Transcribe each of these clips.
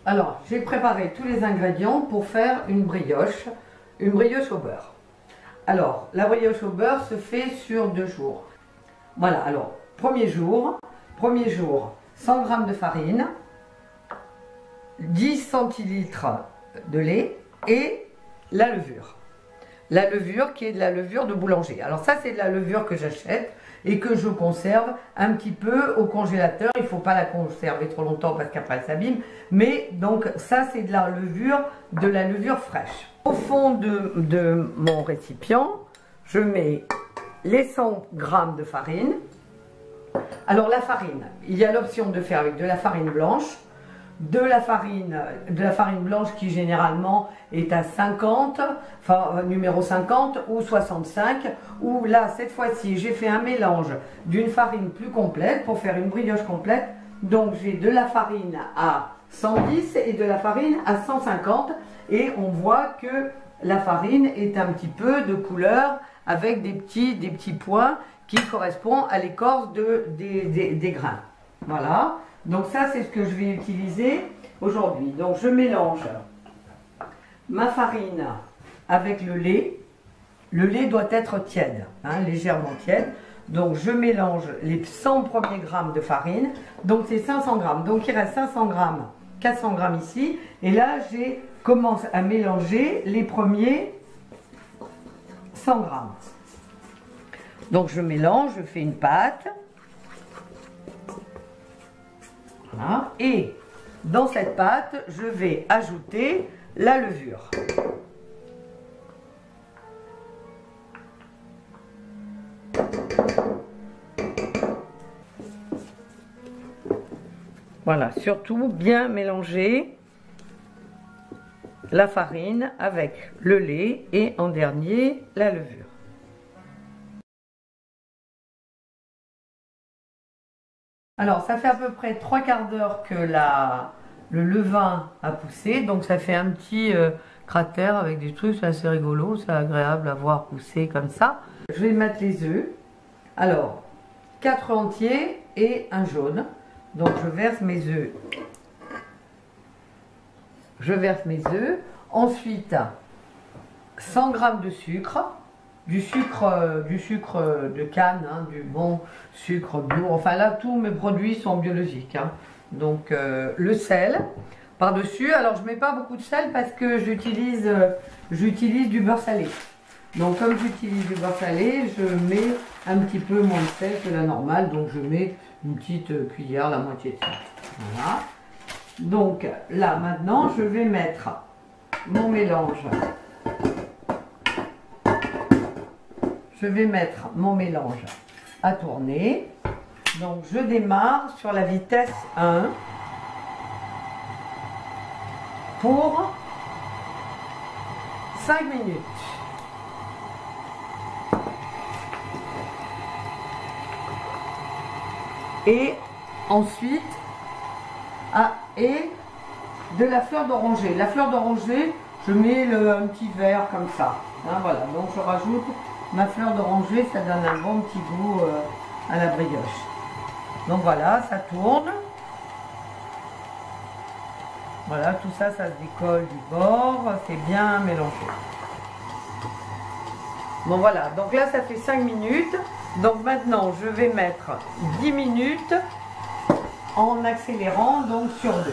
Alors, j'ai préparé tous les ingrédients pour faire une brioche au beurre. Alors, la brioche au beurre se fait sur 2 jours. Voilà, alors, premier jour, 100 g de farine, 10 centilitres de lait et la levure. La levure qui est de la levure de boulanger. Alors ça, c'est de la levure que j'achète et que je conserve un petit peu au congélateur. Il ne faut pas la conserver trop longtemps parce qu'après elle s'abîme. Mais donc ça, c'est de la levure fraîche. Au fond de mon récipient, je mets les 100 g de farine. Alors la farine, il y a l'option de faire avec de la farine blanche, de la farine blanche qui généralement est à 50, enfin numéro 50 ou 65, ou là cette fois-ci j'ai fait un mélange d'une farine plus complète pour faire une brioche complète. Donc j'ai de la farine à 110 et de la farine à 150 et on voit que la farine est un petit peu de couleur avec des petits points qui correspondent à l'écorce des grains. Voilà. Donc ça, c'est ce que je vais utiliser aujourd'hui. Donc je mélange ma farine avec le lait. Le lait doit être tiède, hein, légèrement tiède. Donc je mélange les 100 premiers grammes de farine. Donc c'est 500 grammes. Donc il reste 500 grammes, 400 grammes ici. Et là, je commence à mélanger les premiers 100 grammes. Donc je mélange, je fais une pâte. Voilà. Et dans cette pâte, je vais ajouter la levure. Voilà, surtout bien mélanger la farine avec le lait et en dernier la levure. Alors, ça fait à peu près 3/4 d'heure que le levain a poussé, donc ça fait un petit cratère avec des trucs, c'est assez rigolo, c'est agréable à voir pousser comme ça. Je vais mettre les œufs. Alors, 4 entiers et un jaune. Donc je verse mes œufs. Ensuite, 100 g de sucre. Du sucre de canne, hein, du bon sucre bio. Enfin là, tous mes produits sont biologiques. Hein. Donc le sel par-dessus. Alors je mets pas beaucoup de sel parce que j'utilise du beurre salé. Donc comme j'utilise du beurre salé, je mets un petit peu moins de sel que la normale. Donc je mets une petite cuillère, la moitié de sel. Voilà. Donc là maintenant, je vais mettre mon mélange. Je vais mettre mon mélange à tourner. Donc je démarre sur la vitesse 1 pour 5 minutes. Et ensuite, et de la fleur d'oranger. La fleur d'oranger, je mets un petit verre comme ça. Hein, voilà, donc je rajoute ma fleur d'oranger, ça donne un bon petit goût à la brioche. Donc voilà, ça tourne. Voilà, tout ça, ça se décolle du bord, c'est bien mélangé. Bon voilà, donc là ça fait 5 minutes. Donc maintenant je vais mettre 10 minutes en accélérant, donc sur 2.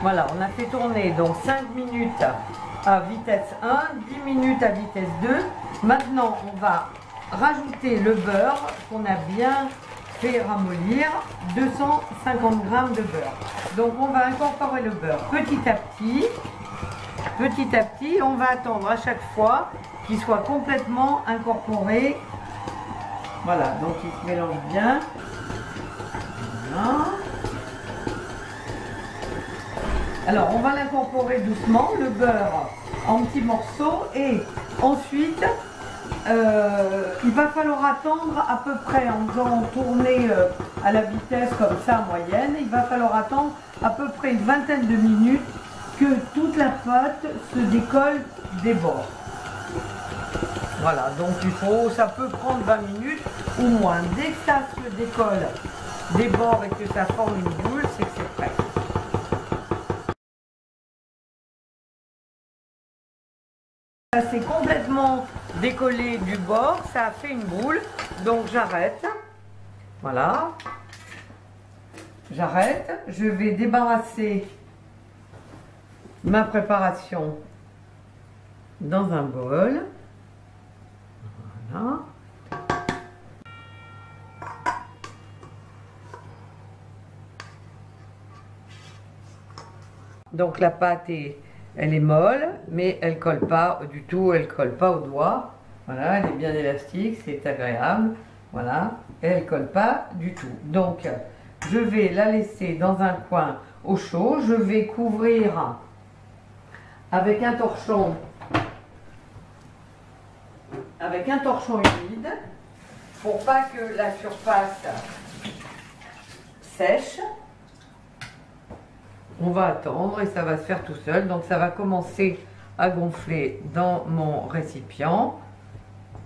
Voilà, on a fait tourner donc 5 minutes à vitesse 1, 10 minutes à vitesse 2. Maintenant, on va rajouter le beurre qu'on a bien fait ramollir, 250 g de beurre. Donc, on va incorporer le beurre petit à petit. Petit à petit, on va attendre à chaque fois qu'il soit complètement incorporé. Voilà, donc il se mélange bien. Voilà. Alors, on va l'incorporer doucement, le beurre en petits morceaux, et ensuite, il va falloir attendre à peu près, en faisant tourner à la vitesse comme ça moyenne, il va falloir attendre à peu près une vingtaine de minutes que toute la pâte se décolle des bords. Voilà, donc ça peut prendre 20 minutes ou moins. Dès que ça se décolle déborde et que ça forme une boule, c'est que c'est prêt. Ça s'est complètement décollé du bord, ça a fait une boule, donc j'arrête. Voilà. J'arrête. Je vais débarrasser ma préparation dans un bol. Voilà. Donc la pâte elle est molle, mais elle colle pas du tout, elle colle pas au doigt. Voilà, elle est bien élastique, c'est agréable. Voilà, et elle colle pas du tout. Donc je vais la laisser dans un coin au chaud. Je vais couvrir avec un torchon humide pour pas que la surface sèche. On va attendre et ça va se faire tout seul. Donc ça va commencer à gonfler dans mon récipient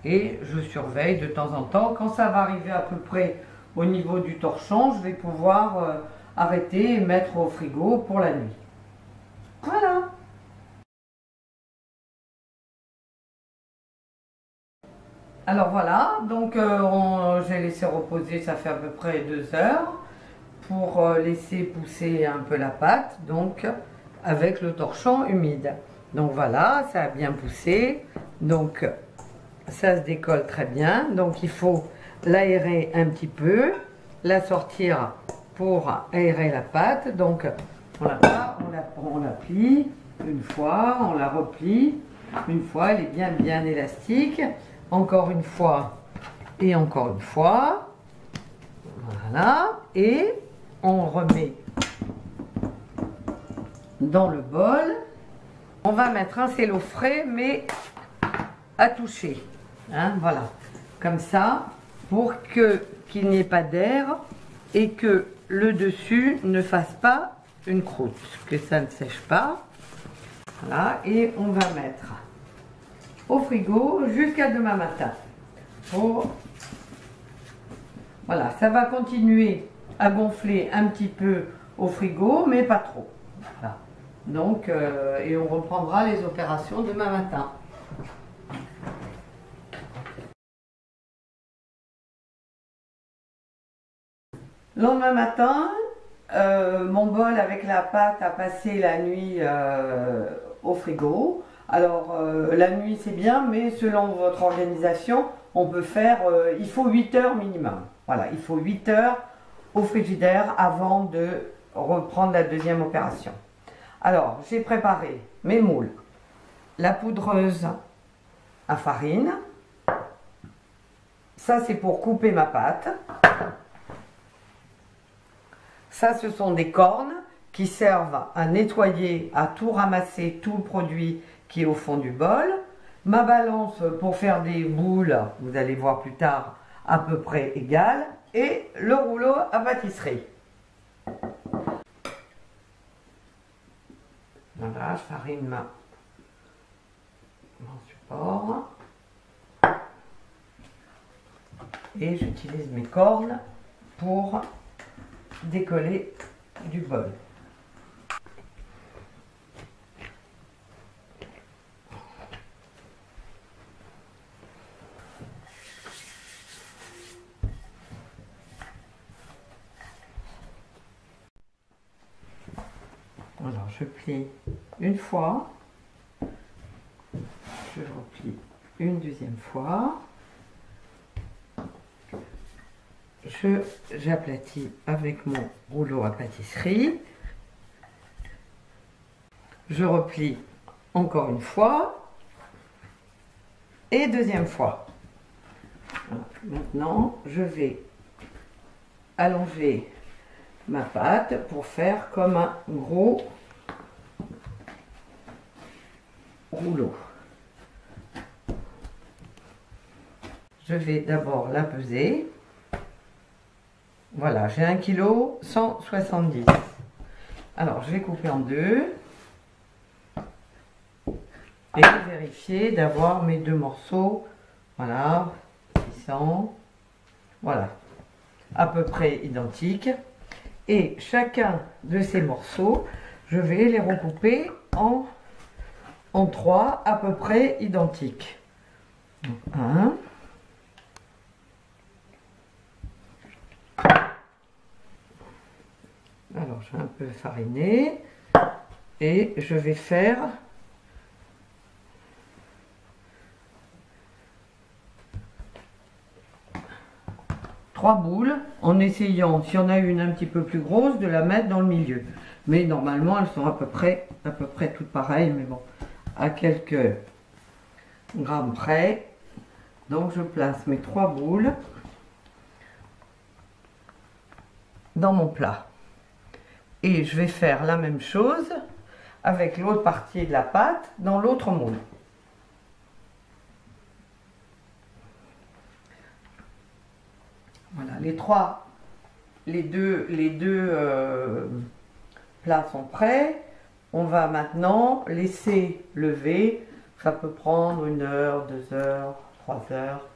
et je surveille de temps en temps. Quand ça va arriver à peu près au niveau du torchon, je vais pouvoir arrêter et mettre au frigo pour la nuit. Voilà. Alors voilà, donc j'ai laissé reposer, ça fait à peu près 2 heures pour laisser pousser un peu la pâte, donc avec le torchon humide. Donc voilà, ça a bien poussé, donc ça se décolle très bien. Donc il faut l'aérer un petit peu, la sortir pour aérer la pâte. Donc on la plie une fois, on la replie une fois, elle est bien élastique. Encore une fois et encore une fois. Voilà, et on remet dans le bol. On va mettre un cello frais mais à toucher. Hein, voilà, comme ça, pour qu'il n'y ait pas d'air et que le dessus ne fasse pas une croûte, que ça ne sèche pas. Voilà, et on va mettre au frigo jusqu'à demain matin. Voilà, ça va continuer à gonfler un petit peu au frigo, mais pas trop. Voilà. Donc, et on reprendra les opérations demain matin. Le lendemain matin, mon bol avec la pâte a passé la nuit au frigo. Alors, la nuit c'est bien, mais selon votre organisation, on peut faire, il faut 8 heures minimum. Voilà, il faut 8 heures au frigidaire avant de reprendre la deuxième opération. Alors, j'ai préparé mes moules, la poudreuse à farine. Ça, c'est pour couper ma pâte. Ça, ce sont des cornes qui servent à nettoyer, à tout ramasser, tout le produit qui est au fond du bol. Ma balance pour faire des boules, vous allez voir plus tard, à peu près égale. Et le rouleau à pâtisserie. Voilà, je farine mon support. Et j'utilise mes cornes pour décoller du bol. Alors je plie une fois, je replie une deuxième fois, j'aplatis avec mon rouleau à pâtisserie, je replie encore une fois et deuxième fois. Voilà. Maintenant je vais allonger ma pâte pour faire comme un gros rouleau. Je vais d'abord la peser. Voilà, j'ai 1,170 kg. Alors, je vais couper en deux et vérifier d'avoir mes deux morceaux. Voilà, qui sont. Voilà. à peu près identiques. Et chacun de ces morceaux, je vais les recouper en 3 à peu près identiques. Donc, 1. Alors, je vais un peu fariner et je vais faire 3 boules en essayant, si on a une un petit peu plus grosse, de la mettre dans le milieu. Mais normalement, elles sont à peu près toutes pareilles, mais bon, à quelques grammes près. Donc, je place mes 3 boules dans mon plat. Et je vais faire la même chose avec l'autre partie de la pâte dans l'autre moule. Voilà, les deux plats sont prêts. On va maintenant laisser lever. Ça peut prendre 1 heure, 2 heures, 3 heures.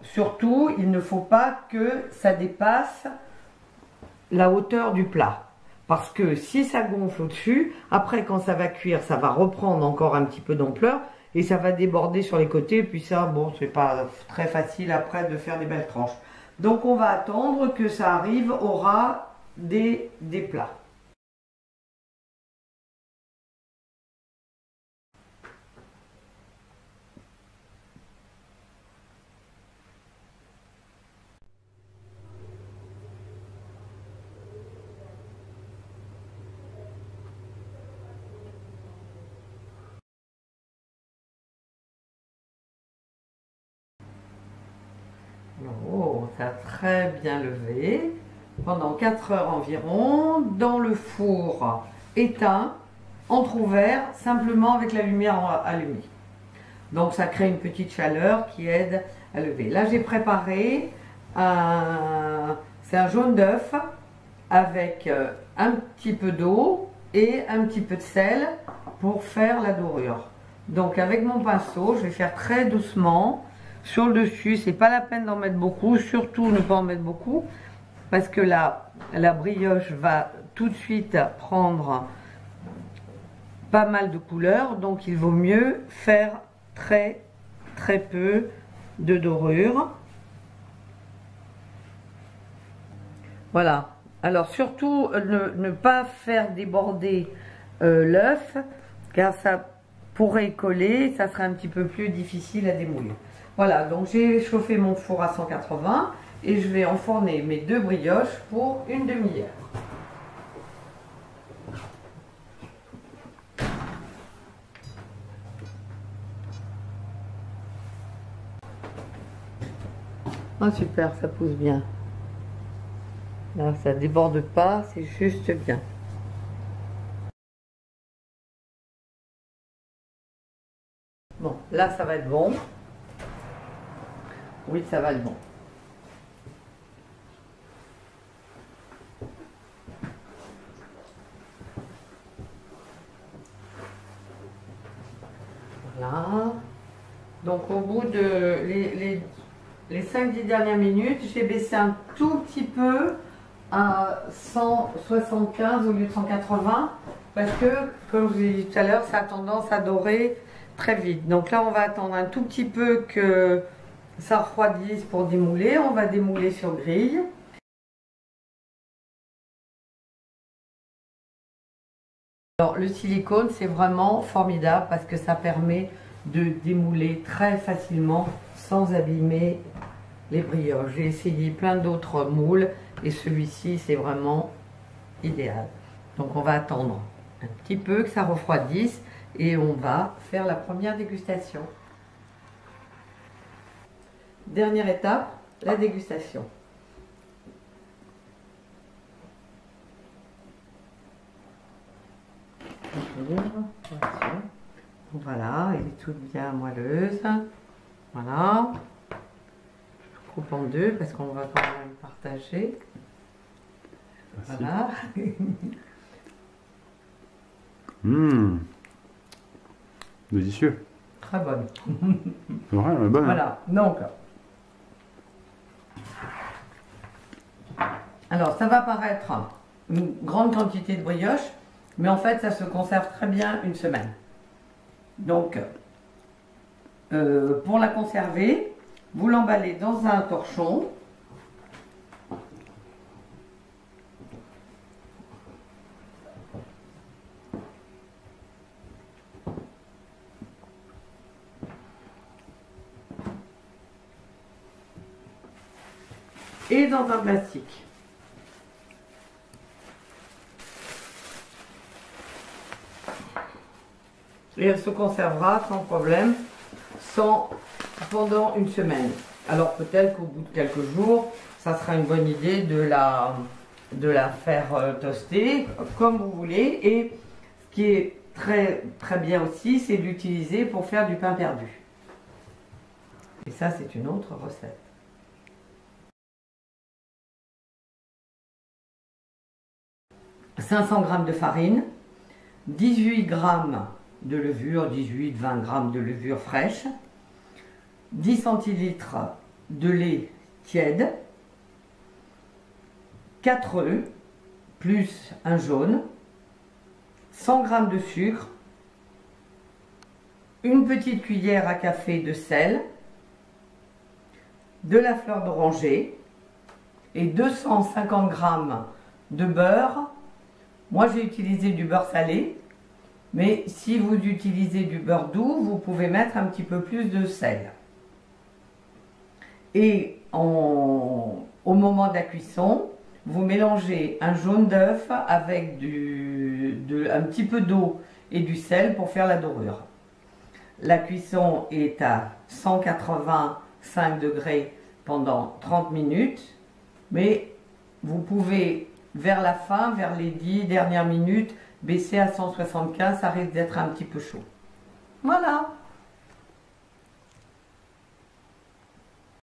Surtout, il ne faut pas que ça dépasse la hauteur du plat. Parce que si ça gonfle au-dessus, après quand ça va cuire, ça va reprendre encore un petit peu d'ampleur et ça va déborder sur les côtés. Puis ça, bon, c'est pas très facile après de faire des belles tranches. Donc on va attendre que ça arrive au ras des plats. Oh, ça a très bien levé pendant 4 heures environ dans le four éteint, entrouvert, simplement avec la lumière allumée. Donc ça crée une petite chaleur qui aide à lever. Là j'ai préparé c'est un jaune d'œuf avec un petit peu d'eau et un petit peu de sel pour faire la dorure. Donc avec mon pinceau, je vais faire très doucement. Sur le dessus, c'est pas la peine d'en mettre beaucoup, surtout ne pas en mettre beaucoup, parce que la brioche va tout de suite prendre pas mal de couleur, donc il vaut mieux faire très peu de dorure. Voilà, alors surtout ne pas faire déborder l'œuf, car ça pourrait coller, ça serait un petit peu plus difficile à démouler. Voilà, donc j'ai chauffé mon four à 180 et je vais enfourner mes 2 brioches pour une demi-heure. Ah super, ça pousse bien. Là, ça déborde pas, c'est juste bien. Bon, là ça va être bon. Oui, ça va être bon. Voilà. Donc au bout de les 5-10 dernières minutes, j'ai baissé un tout petit peu à 175 au lieu de 180 parce que, comme je vous ai dit tout à l'heure, ça a tendance à dorer très vite. Donc là, on va attendre un tout petit peu que ça refroidisse pour démouler. On va démouler sur grille. Alors le silicone, c'est vraiment formidable parce que ça permet de démouler très facilement sans abîmer les brioches. J'ai essayé plein d'autres moules et celui-ci c'est vraiment idéal. Donc on va attendre un petit peu que ça refroidisse et on va faire la première dégustation. Dernière étape, la dégustation. Voilà, elle est toute bien moelleuse. Voilà. Je coupe en 2 parce qu'on va quand même partager. Merci. Voilà. Délicieux. Très bonne. C'est vrai, elle est bonne. Voilà, donc Alors, ça va paraître une grande quantité de brioche, mais en fait, ça se conserve très bien une semaine. Donc, pour la conserver, vous l'emballez dans un torchon. Et dans un plastique. Et elle se conservera sans problème, pendant une semaine. Alors peut-être qu'au bout de quelques jours, ça sera une bonne idée de la faire toaster, comme vous voulez. Et ce qui est très bien aussi, c'est de l'utiliser pour faire du pain perdu. Et ça, c'est une autre recette. 500 g de farine, 18 g de levure, 18-20 g de levure fraîche, 10 centilitres de lait tiède, 4 œufs, plus un jaune, 100 g de sucre, une petite cuillère à café de sel, de la fleur d'oranger et 250 g de beurre. Moi, j'ai utilisé du beurre salé, mais si vous utilisez du beurre doux, vous pouvez mettre un petit peu plus de sel. Et au moment de la cuisson, vous mélangez un jaune d'œuf avec un petit peu d'eau et du sel pour faire la dorure. La cuisson est à 185 degrés pendant 30 minutes, mais vous pouvez, vers la fin, vers les 10 dernières minutes, baisser à 175, ça risque d'être un petit peu chaud. Voilà!